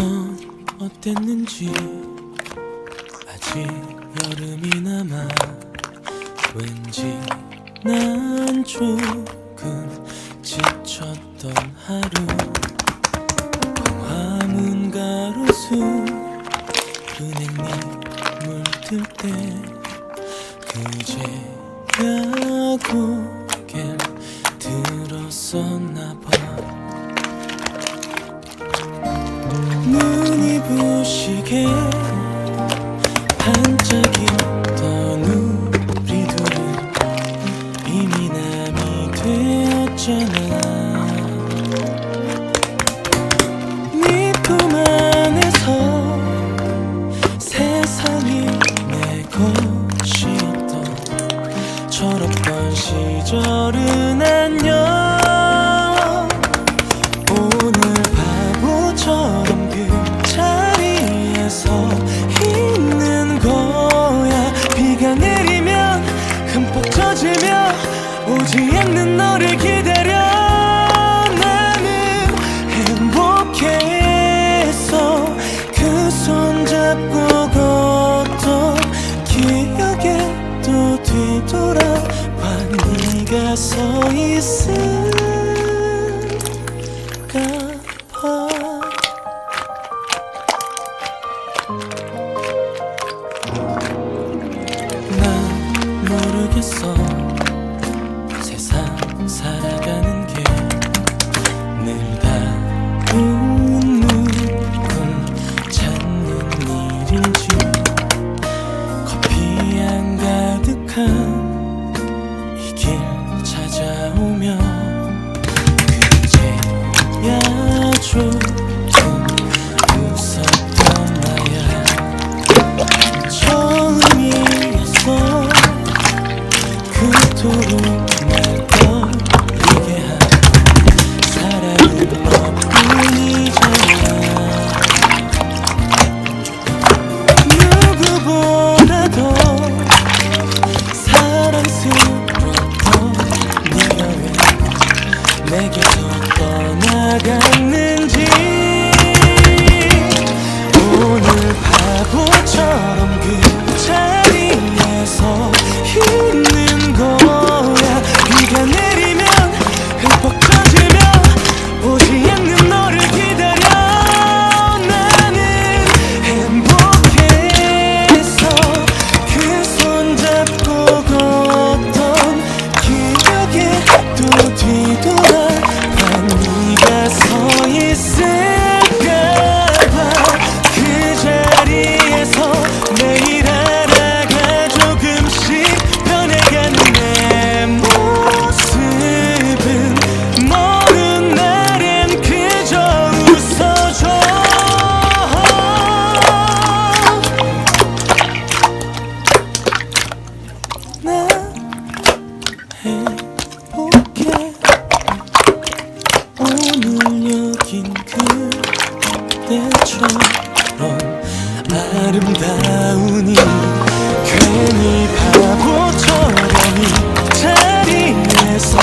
넌 어땠는지 아직 여름이 남아 왠지 난 조금 지쳤던 하루 광화문 가로수 은행잎 물들 때 그제야 고개를 들었었나봐. 눈이 부시게 반짝이던 우리들은 이미 남이 되었잖아. 네 품 안에서 세상이 내 것이었던 철없던 시절은 안녕. 오늘 바보처럼 그 자리에서 있는 거야. 비가 내리면 흠뻑 젖으며 오지 않는 너를 기다려. 나는 행복했어. 그 손 잡고 걷던 기억에 또 뒤돌아봐. 네가 서 있을까 봐. 난 모르겠어. 세상 살아가는 게 늘 다운 눈을 찾는 일인지 커피향 가득한 이 길 찾아오며 그제야 조금 웃었던 나야. 처음이었어 그토록 날 떨리게 한 사랑은 너뿐이잖아. 누구보다도 사랑스러웠던 네가 왜 내게서 떠나갔는지. 오늘 바보처럼 그 자리에서 있는 거야. 비가 내리면 흠뻑 젖으며 오지 않는 너를 기다려. 나는 행복했어. 그 손 잡고 걷던 기억에 또 뒤돌아봐. 네가 서 있을까봐. 그 자리에서 매일 하나가 조금씩 변해가는 내 모습은 모른 날엔 그저 웃어줘. 난 행복해. 오늘 여긴 그때처럼 아름다우니 괜히 바보처럼 이 자리에서